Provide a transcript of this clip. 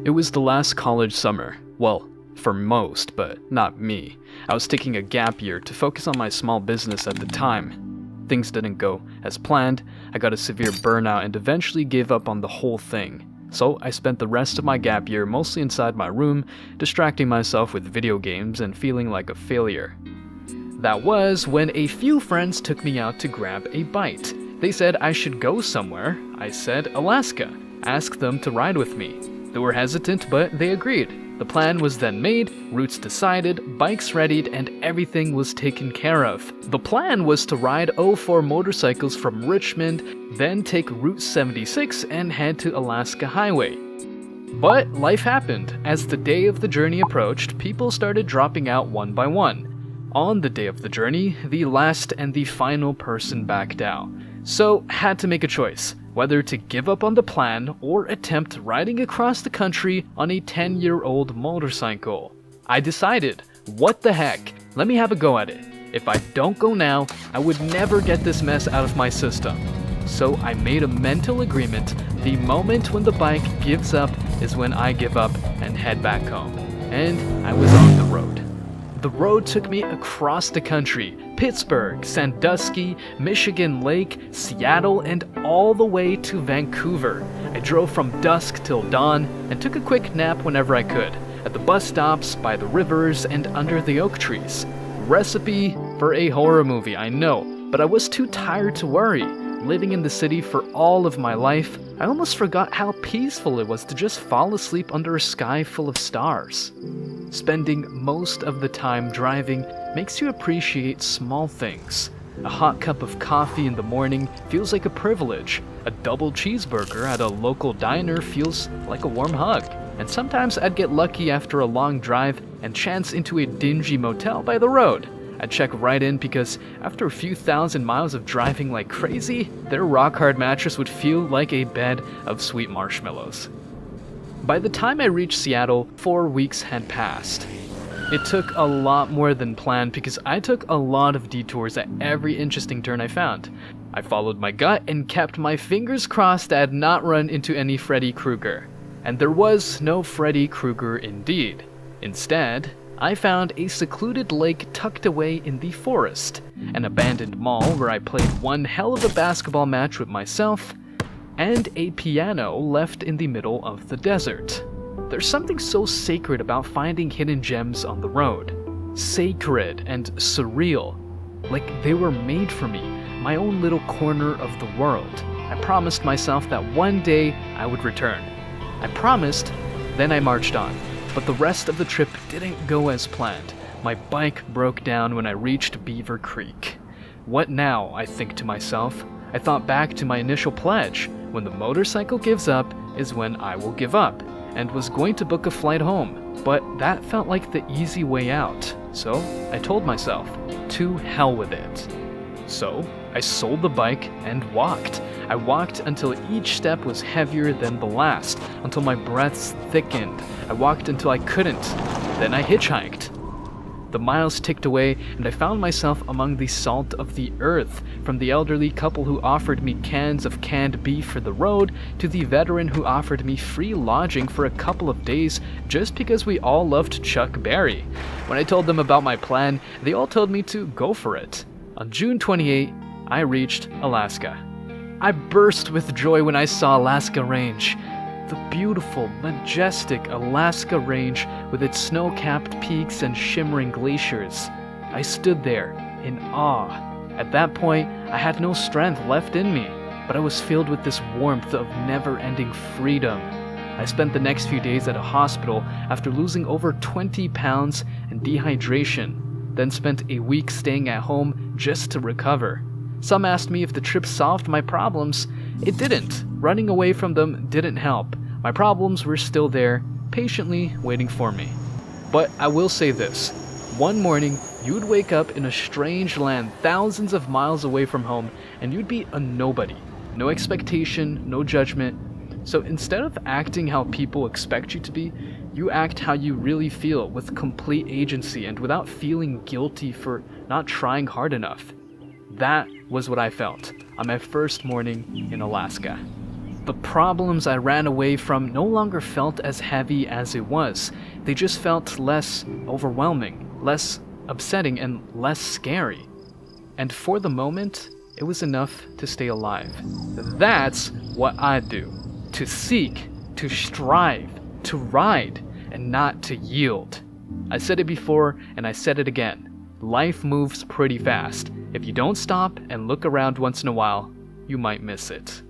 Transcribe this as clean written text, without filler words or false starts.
It was the last college summer. Well, for most, but not me. I was taking a gap year to focus on my small business at the time. Things didn't go as planned. I got a severe burnout and eventually gave up on the whole thing. So I spent the rest of my gap year mostly inside my room, distracting myself with video games and feeling like a failure. That was when a few friends took me out to grab a bite. They said I should go somewhere. I said Alaska. Asked them to ride with me. They were hesitant, but they agreed. The plan was then made, routes decided, bikes readied, and everything was taken care of. The plan was to ride 04 motorcycles from Richmond, then take Route 76 and head to Alaska Highway. But life happened. As the day of the journey approached, people started dropping out one by one. On the day of the journey, the last and the final person backed out. So, had to make a choice. Whether to give up on the plan or attempt riding across the country on a 10-year-old motorcycle. I decided, what the heck, let me have a go at it. If I don't go now, I would never get this mess out of my system. So I made a mental agreement, the moment when the bike gives up is when I give up and head back home. And I was on the road. The road took me across the country, Pittsburgh, Sandusky, Michigan Lake, Seattle, and all the way to Vancouver. I drove from dusk till dawn and took a quick nap whenever I could, at the bus stops, by the rivers, and under the oak trees. Recipe for a horror movie, I know, but I was too tired to worry. Living in the city for all of my life, I almost forgot how peaceful it was to just fall asleep under a sky full of stars. Spending most of the time driving makes you appreciate small things. A hot cup of coffee in the morning feels like a privilege. A double cheeseburger at a local diner feels like a warm hug. And sometimes I'd get lucky after a long drive and chance into a dingy motel by the road. I'd check right in because after a few thousand miles of driving like crazy, their rock-hard mattress would feel like a bed of sweet marshmallows. By the time I reached Seattle, 4 weeks had passed. It took a lot more than planned because I took a lot of detours at every interesting turn I found. I followed my gut and kept my fingers crossed I had not run into any Freddy Krueger. And there was no Freddy Krueger indeed. Instead, I found a secluded lake tucked away in the forest, an abandoned mall where I played one hell of a basketball match with myself, and a piano left in the middle of the desert. There's something so sacred about finding hidden gems on the road. Sacred and surreal. Like they were made for me, my own little corner of the world. I promised myself that one day I would return. I promised, then I marched on. But the rest of the trip didn't go as planned. My bike broke down when I reached Beaver Creek. What now, I think to myself. I thought back to my initial pledge. When the motorcycle gives up is when I will give up, and was going to book a flight home. But that felt like the easy way out. So I told myself, to hell with it. So I sold the bike and walked. I walked until each step was heavier than the last, until my breaths thickened. I walked until I couldn't. Then I hitchhiked. The miles ticked away, and I found myself among the salt of the earth, from the elderly couple who offered me cans of canned beef for the road, to the veteran who offered me free lodging for a couple of days just because we all loved Chuck Berry. When I told them about my plan, they all told me to go for it. On June 28, I reached Alaska. I burst with joy when I saw Alaska Range. The beautiful, majestic Alaska Range with its snow-capped peaks and shimmering glaciers. I stood there in awe. At that point, I had no strength left in me, but I was filled with this warmth of never-ending freedom. I spent the next few days at a hospital after losing over 20 pounds and dehydration, then spent a week staying at home just to recover. Some asked me if the trip solved my problems. It didn't. Running away from them didn't help. My problems were still there, patiently waiting for me. But I will say this. One morning, you'd wake up in a strange land thousands of miles away from home, and you'd be a nobody. No expectation, no judgment. So instead of acting how people expect you to be, you act how you really feel with complete agency and without feeling guilty for not trying hard enough. That was what I felt on my first morning in Alaska. The problems I ran away from no longer felt as heavy as it was. They just felt less overwhelming, less upsetting, and less scary. And for the moment, it was enough to stay alive. That's what I do. To seek, to strive, to ride, and not to yield. I said it before, and I said it again. Life moves pretty fast. If you don't stop and look around once in a while, you might miss it.